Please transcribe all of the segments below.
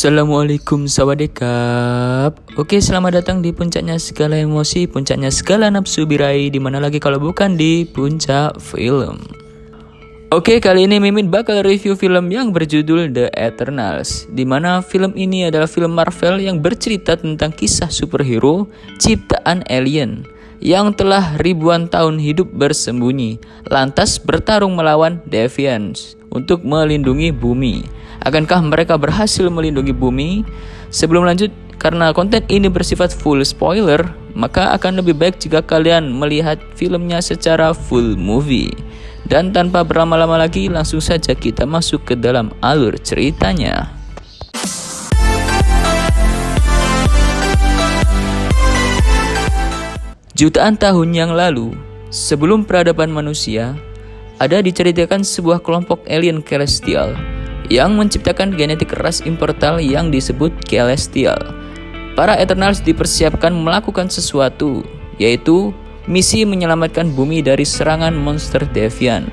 Assalamualaikum sawadikap. Oke, selamat datang di puncaknya segala emosi, puncaknya segala nafsu birahi. Dimana lagi kalau bukan di puncak film. Oke, kali ini Mimin bakal review film yang berjudul The Eternals. Dimana film ini adalah film Marvel yang bercerita tentang kisah superhero ciptaan alien yang telah ribuan tahun hidup bersembunyi, lantas bertarung melawan Deviants untuk melindungi bumi. Akankah mereka berhasil melindungi bumi? Sebelum lanjut, karena konten ini bersifat full spoiler, maka akan lebih baik jika kalian melihat filmnya secara full movie. Dan tanpa berlama-lama lagi, langsung saja kita masuk ke dalam alur ceritanya. Jutaan tahun yang lalu, sebelum peradaban manusia, ada diceritakan sebuah kelompok alien celestial yang menciptakan genetik ras immortal yang disebut Celestial. Para Eternals dipersiapkan melakukan sesuatu, yaitu misi menyelamatkan bumi dari serangan monster Deviant.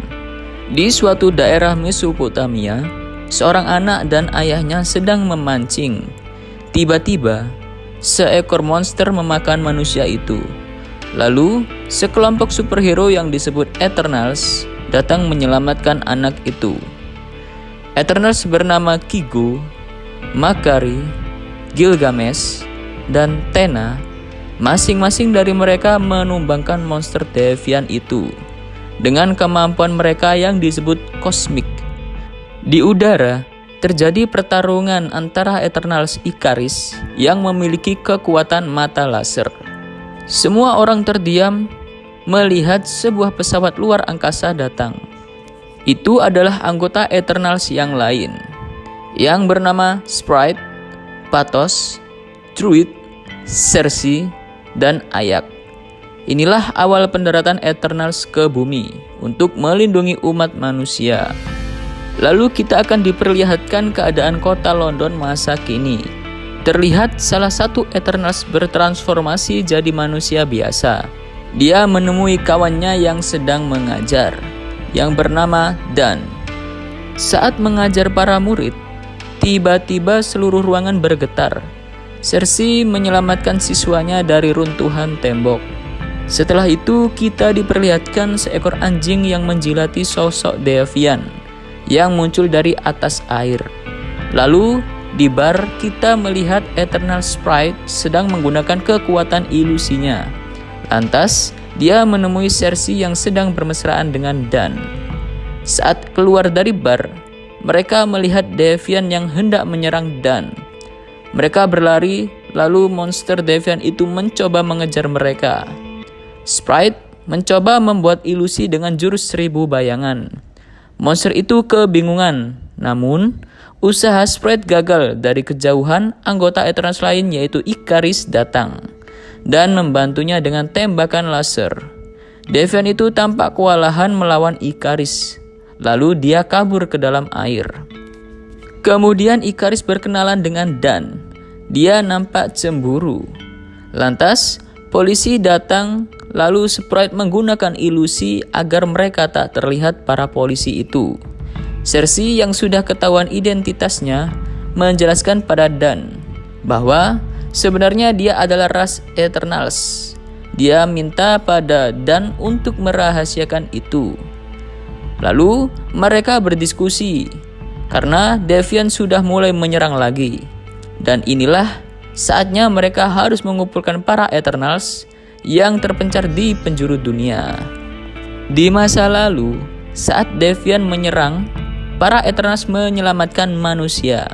Di suatu daerah Mesopotamia, seorang anak dan ayahnya sedang memancing. Tiba-tiba, seekor monster memakan manusia itu. Lalu, sekelompok superhero yang disebut Eternals datang menyelamatkan anak itu. Eternals bernama Kigo, Makari, Gilgamesh, dan Tena. Masing-masing dari mereka menumbangkan monster Deviant itu dengan kemampuan mereka yang disebut kosmik. Di udara, terjadi pertarungan antara Eternals Ikaris yang memiliki kekuatan mata laser. Semua orang terdiam melihat sebuah pesawat luar angkasa datang. Itu adalah anggota Eternals yang lain, yang bernama Sprite, Pathos, Druid, Sersi, dan Ayak. Inilah awal pendaratan Eternals ke bumi untuk melindungi umat manusia. Lalu kita akan diperlihatkan keadaan kota London masa kini. Terlihat salah satu Eternals bertransformasi jadi manusia biasa. Dia menemui kawannya yang sedang mengajar, yang bernama Dan. Saat mengajar para murid, tiba-tiba seluruh ruangan bergetar. Sersi menyelamatkan siswanya dari runtuhan tembok. Setelah itu, kita diperlihatkan seekor anjing yang menjilati sosok Deviant yang muncul dari atas air. Lalu, di bar kita melihat Eternal Sprite sedang menggunakan kekuatan ilusinya. Lantas, dia menemui Sersi yang sedang bermesraan dengan Dan. Saat keluar dari bar, mereka melihat Deviant yang hendak menyerang Dan. Mereka berlari, lalu monster Deviant itu mencoba mengejar mereka. Sprite mencoba membuat ilusi dengan jurus 1000 bayangan. Monster itu kebingungan, namun usaha Sprite gagal. Dari kejauhan, anggota Eternals lain yaitu Ikaris datang dan membantunya dengan tembakan laser. Deviant itu tampak kewalahan melawan Ikaris, lalu dia kabur ke dalam air. Kemudian Ikaris berkenalan dengan Dan. Dia nampak cemburu. Lantas, polisi datang, lalu Sprite menggunakan ilusi agar mereka tak terlihat para polisi itu. Sersi yang sudah ketahuan identitasnya menjelaskan pada Dan bahwa sebenarnya dia adalah ras Eternals. Dia minta pada Dan untuk merahasiakan itu. Lalu mereka berdiskusi karena Deviant sudah mulai menyerang lagi. Dan inilah saatnya mereka harus mengumpulkan para Eternals yang terpencar di penjuru dunia. Di masa lalu, saat Deviant menyerang, para Eternals menyelamatkan manusia.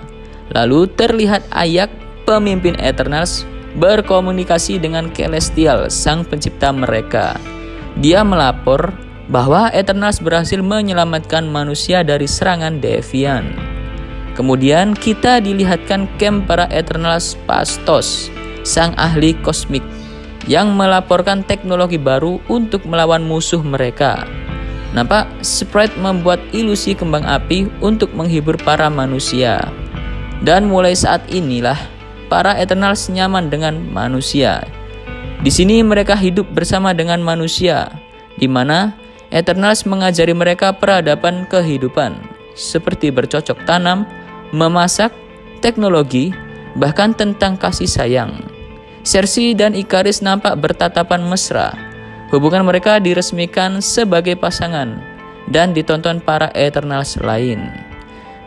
Lalu terlihat Ayak, pemimpin Eternals, berkomunikasi dengan Celestial, sang pencipta mereka. Dia melapor bahwa Eternals berhasil menyelamatkan manusia dari serangan Deviant. Kemudian kita dilihatkan camp para Eternals Pathos, sang ahli kosmik, yang melaporkan teknologi baru untuk melawan musuh mereka. Nampak Sprite membuat ilusi kembang api untuk menghibur para manusia. Dan mulai saat inilah para Eternals nyaman dengan manusia. Di sini mereka hidup bersama dengan manusia, di mana Eternals mengajari mereka peradaban kehidupan, seperti bercocok tanam, memasak, teknologi, bahkan tentang kasih sayang. Cersei dan Ikaris nampak bertatapan mesra. Hubungan mereka diresmikan sebagai pasangan dan ditonton para Eternals lain.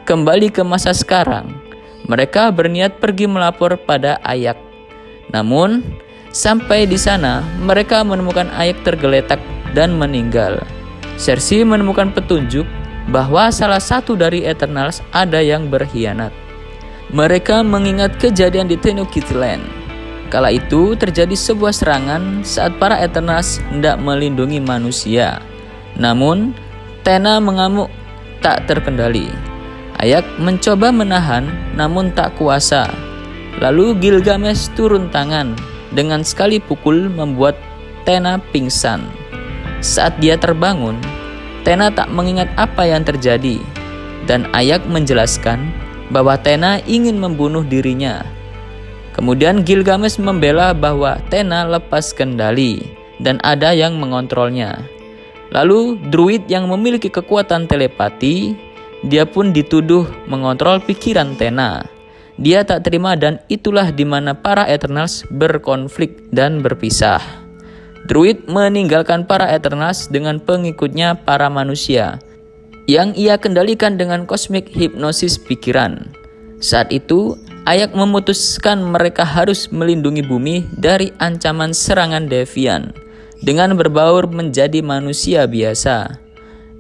Kembali ke masa sekarang, mereka berniat pergi melapor pada Ayak. Namun, sampai di sana mereka menemukan Ayak tergeletak dan meninggal. Cersei menemukan petunjuk bahwa salah satu dari Eternals ada yang berkhianat. Mereka mengingat kejadian di Tenochtitlan. Kala itu terjadi sebuah serangan saat para Eternals hendak melindungi manusia. Namun, Tena mengamuk tak terkendali. Ayak mencoba menahan namun tak kuasa. Lalu Gilgamesh turun tangan dengan sekali pukul membuat Tena pingsan. Saat dia terbangun, Tena tak mengingat apa yang terjadi, dan Ayak menjelaskan bahwa Tena ingin membunuh dirinya. Kemudian Gilgamesh membela bahwa Tena lepas kendali dan ada yang mengontrolnya. Lalu druid yang memiliki kekuatan telepati, dia pun dituduh mengontrol pikiran Tena. Dia tak terima dan itulah di mana para Eternals berkonflik dan berpisah. Druid meninggalkan para Eternals dengan pengikutnya para manusia yang ia kendalikan dengan kosmik hipnosis pikiran. Saat itu, Ayak memutuskan mereka harus melindungi bumi dari ancaman serangan Deviant dengan berbaur menjadi manusia biasa.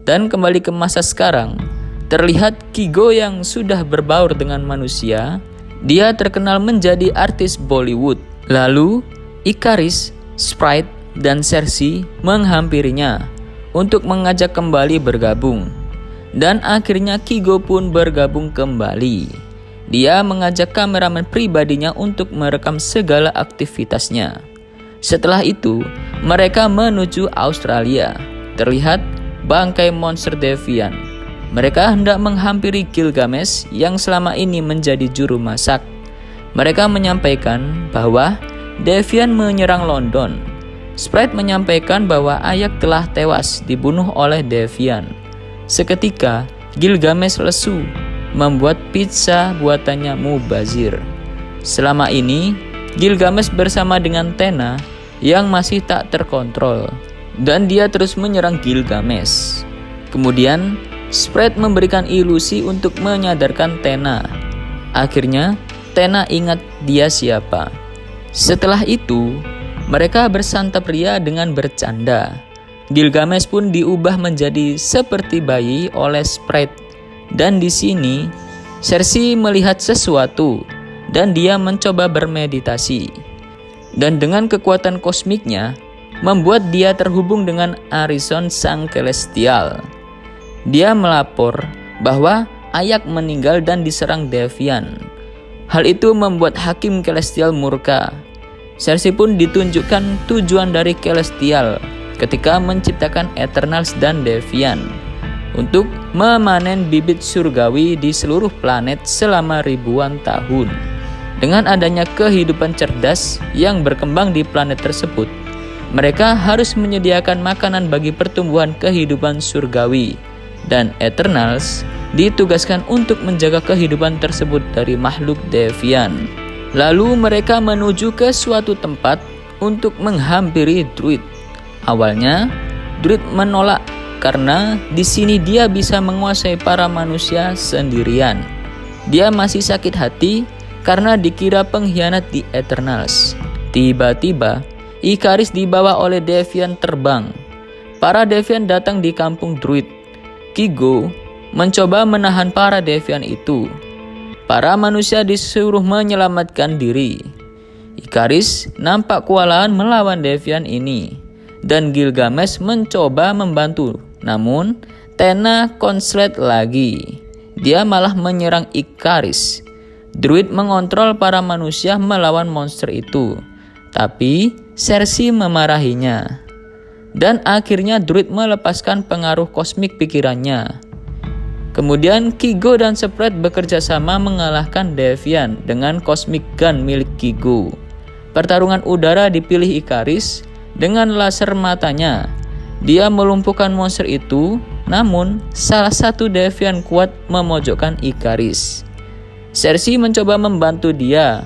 Dan kembali ke masa sekarang, terlihat Kigo yang sudah berbaur dengan manusia. Dia terkenal menjadi artis Bollywood. Lalu, Ikaris, Sprite, dan Cersei menghampirinya untuk mengajak kembali bergabung. Dan akhirnya Kigo pun bergabung kembali. Dia mengajak kameramen pribadinya untuk merekam segala aktivitasnya. Setelah itu, mereka menuju Australia. Terlihat bangkai monster Deviant. Mereka hendak menghampiri Gilgamesh yang selama ini menjadi juru masak. Mereka menyampaikan bahwa Deviant menyerang London. Sprite menyampaikan bahwa Ayak telah tewas dibunuh oleh Deviant. Seketika, Gilgamesh lesu membuat pizza buatannya Mubazir. Selama ini, Gilgamesh bersama dengan Tena yang masih tak terkontrol, dan dia terus menyerang Gilgamesh. Kemudian, Sprite memberikan ilusi untuk menyadarkan Tena. Akhirnya, Tena ingat dia siapa. Setelah itu, mereka bersantap ria dengan bercanda. Gilgamesh pun diubah menjadi seperti bayi oleh Sprite. Dan di sini, Cersei melihat sesuatu dan dia mencoba bermeditasi. Dan dengan kekuatan kosmiknya, membuat dia terhubung dengan Arisen sang Celestial. Dia melapor bahwa Ayak meninggal dan diserang Deviant. Hal itu membuat Hakim Celestial murka. Cersei pun ditunjukkan tujuan dari Celestial ketika menciptakan Eternals dan Deviant untuk memanen bibit surgawi di seluruh planet selama ribuan tahun. Dengan adanya kehidupan cerdas yang berkembang di planet tersebut, mereka harus menyediakan makanan bagi pertumbuhan kehidupan surgawi, dan Eternals ditugaskan untuk menjaga kehidupan tersebut dari makhluk Deviant. Lalu mereka menuju ke suatu tempat untuk menghampiri druid. Awalnya, druid menolak karena di sini dia bisa menguasai para manusia sendirian. Dia masih sakit hati karena dikira pengkhianat di Eternals. Tiba-tiba, Ikaris dibawa oleh Deviant terbang. Para Deviant datang di kampung druid. Kigo mencoba menahan para Deviant itu. Para manusia disuruh menyelamatkan diri. Ikaris nampak kewalahan melawan Deviant ini, dan Gilgamesh mencoba membantu. Namun, Tena konslet lagi. Dia malah menyerang Ikaris. Druid mengontrol para manusia melawan monster itu, tapi Cersei memarahinya. Dan akhirnya druid melepaskan pengaruh kosmik pikirannya. Kemudian Kigo dan Sprite bekerja sama mengalahkan Deviant dengan cosmic gun milik Kigo. Pertarungan udara dipilih Ikaris dengan laser matanya. Dia melumpuhkan monster itu, namun salah satu Deviant kuat memojokkan Ikaris. Cersei mencoba membantu dia,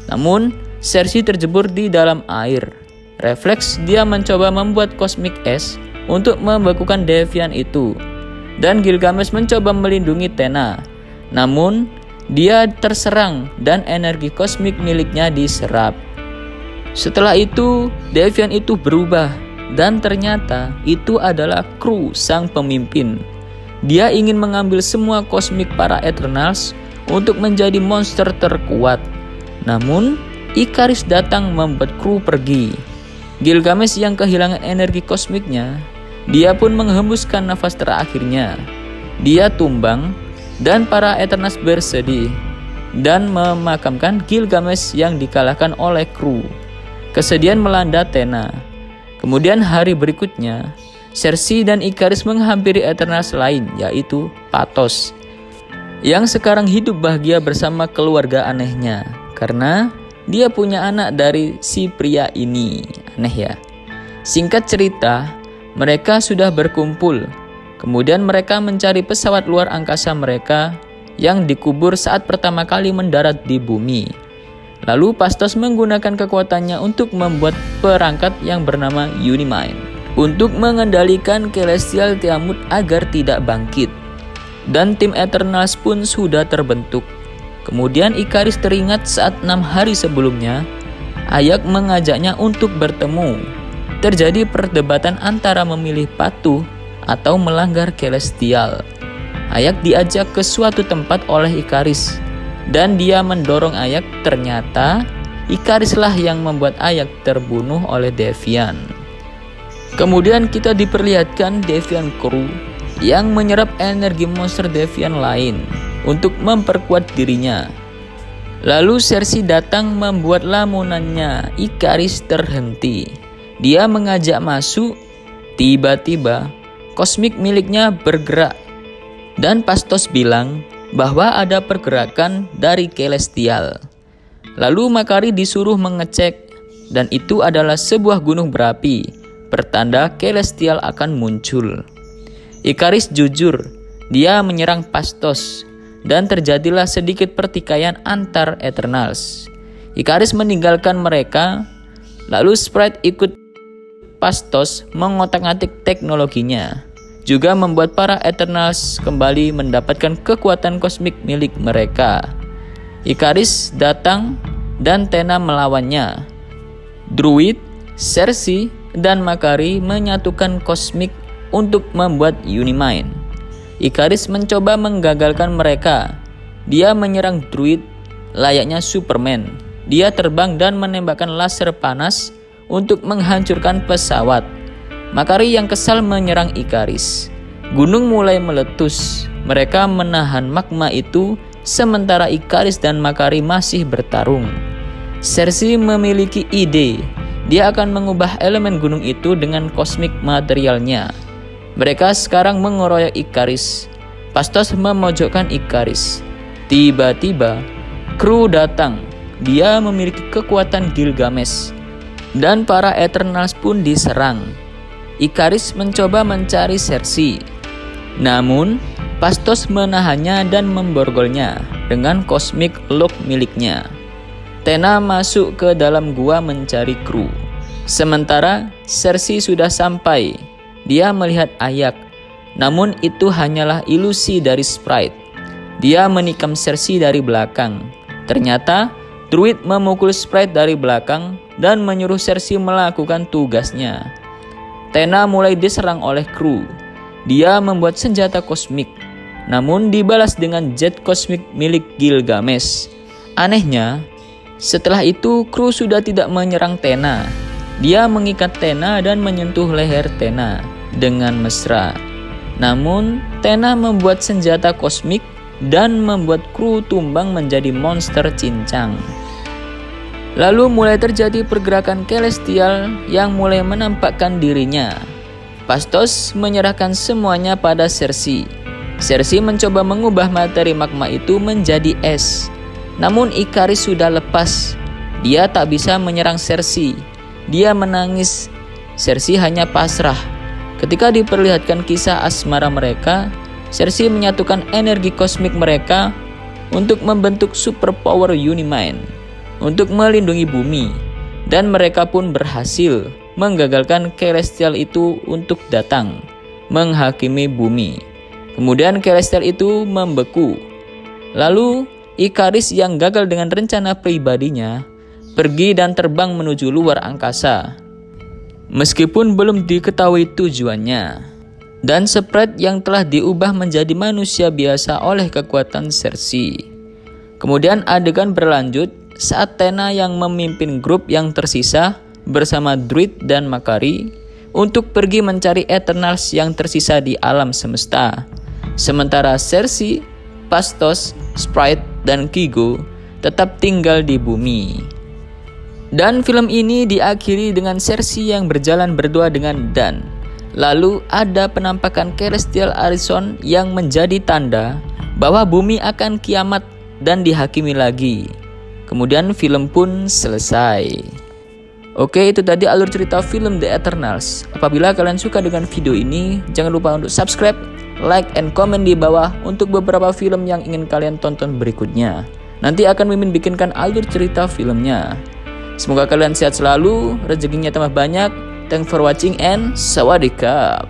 namun Cersei terjebur di dalam air. Refleks dia mencoba membuat Cosmic Ash untuk membekukan Deviant itu, dan Gilgamesh mencoba melindungi Tena. Namun dia terserang dan energi kosmik miliknya diserap. Setelah itu Deviant itu berubah, dan ternyata itu adalah kru sang pemimpin. Dia ingin mengambil semua kosmik para Eternals untuk menjadi monster terkuat. Namun Ikaris datang membuat kru pergi. Gilgamesh yang kehilangan energi kosmiknya, dia pun menghembuskan nafas terakhirnya. Dia tumbang dan para Eternals bersedih dan memakamkan Gilgamesh yang dikalahkan oleh kru. Kesedihan melanda Tena. Kemudian hari berikutnya, Cersei dan Ikaris menghampiri Eternals lain, yaitu Pathos, yang sekarang hidup bahagia bersama keluarga anehnya karena dia punya anak dari si pria ini. Aneh ya. Singkat cerita, mereka sudah berkumpul. Kemudian mereka mencari pesawat luar angkasa mereka yang dikubur saat pertama kali mendarat di bumi. Lalu Phastos menggunakan kekuatannya untuk membuat perangkat yang bernama Unimind untuk mengendalikan Celestial Tiamut agar tidak bangkit. Dan tim Eternals pun sudah terbentuk. Kemudian Ikaris teringat saat 6 hari sebelumnya Ayak mengajaknya untuk bertemu. Terjadi perdebatan antara memilih patuh atau melanggar Celestial. Ayak diajak ke suatu tempat oleh Ikaris, dan dia mendorong Ayak. Ternyata Ikarislah yang membuat Ayak terbunuh oleh Deviant. Kemudian kita diperlihatkan Deviant Crew yang menyerap energi monster Deviant lain untuk memperkuat dirinya. Lalu Cersei datang membuat lamunannya. Ikaris terhenti. Dia mengajak masuk. Tiba-tiba kosmik miliknya bergerak, dan Phastos bilang bahwa ada pergerakan dari Celestial. Lalu Makari disuruh mengecek, dan itu adalah sebuah gunung berapi, pertanda Celestial akan muncul. Ikaris jujur, dia menyerang Phastos, dan terjadilah sedikit pertikaian antar Eternals. Ikaris meninggalkan mereka, lalu Sprite ikut Phastos mengotak-atik teknologinya, juga membuat para Eternals kembali mendapatkan kekuatan kosmik milik mereka. Ikaris datang dan Tena melawannya. Druid, Cersei, dan Makari menyatukan kosmik untuk membuat Unimind. Ikaris mencoba menggagalkan mereka. Dia menyerang Druid layaknya Superman. Dia terbang dan menembakkan laser panas untuk menghancurkan pesawat. Makari yang kesal menyerang Ikaris. Gunung mulai meletus. Mereka menahan magma itu, sementara Ikaris dan Makari masih bertarung. Cersei memiliki ide. Dia akan mengubah elemen gunung itu dengan kosmik materialnya. Mereka sekarang mengeroyok Ikaris. Phastos memojokkan Ikaris. Tiba-tiba kru datang. Dia memiliki kekuatan Gilgamesh, dan para Eternals pun diserang. Ikaris mencoba mencari Cersei, namun Phastos menahannya dan memborgolnya dengan cosmic lock miliknya. Tena masuk ke dalam gua mencari kru. Sementara Cersei sudah sampai. Dia melihat Ayak, namun itu hanyalah ilusi dari Sprite. Dia menikam Cersei dari belakang. Ternyata Druid memukul Sprite dari belakang dan menyuruh Cersei melakukan tugasnya. Tena mulai diserang oleh kru. Dia membuat senjata kosmik, namun dibalas dengan jet kosmik milik Gilgamesh. Anehnya, setelah itu kru sudah tidak menyerang Tena. Dia mengikat Tena dan menyentuh leher Tena dengan mesra. Namun Tena membuat senjata kosmik dan membuat kru tumbang menjadi monster cincang. Lalu mulai terjadi pergerakan Celestial yang mulai menampakkan dirinya. Phastos menyerahkan semuanya pada Cersei. Cersei mencoba mengubah materi magma itu menjadi es. Namun Ikaris sudah lepas. Dia tak bisa menyerang Cersei. Dia menangis. Cersei hanya pasrah. Ketika diperlihatkan kisah asmara mereka, Cersei menyatukan energi kosmik mereka untuk membentuk superpower Unimind untuk melindungi bumi, dan mereka pun berhasil menggagalkan Celestial itu untuk datang menghakimi bumi. Kemudian Celestial itu membeku. Lalu Ikaris yang gagal dengan rencana pribadinya pergi dan terbang menuju luar angkasa, meskipun belum diketahui tujuannya. Dan Sprite yang telah diubah menjadi manusia biasa oleh kekuatan Cersei. Kemudian adegan berlanjut saat Tena yang memimpin grup yang tersisa bersama Druid dan Makari untuk pergi mencari Eternals yang tersisa di alam semesta. Sementara Cersei, Phastos, Sprite, dan Kygo tetap tinggal di bumi. Dan film ini diakhiri dengan Cersei yang berjalan berdua dengan Dan. Lalu ada penampakan Celestial Arisen yang menjadi tanda bahwa bumi akan kiamat dan dihakimi lagi. Kemudian film pun selesai. Oke, itu tadi alur cerita film The Eternals. Apabila kalian suka dengan video ini, jangan lupa untuk subscribe, like, and comment di bawah untuk beberapa film yang ingin kalian tonton berikutnya. Nanti akan Mimin bikinkan alur cerita filmnya. Semoga kalian sehat selalu, rezekinya tambah banyak. Thanks for watching and sawadee krap.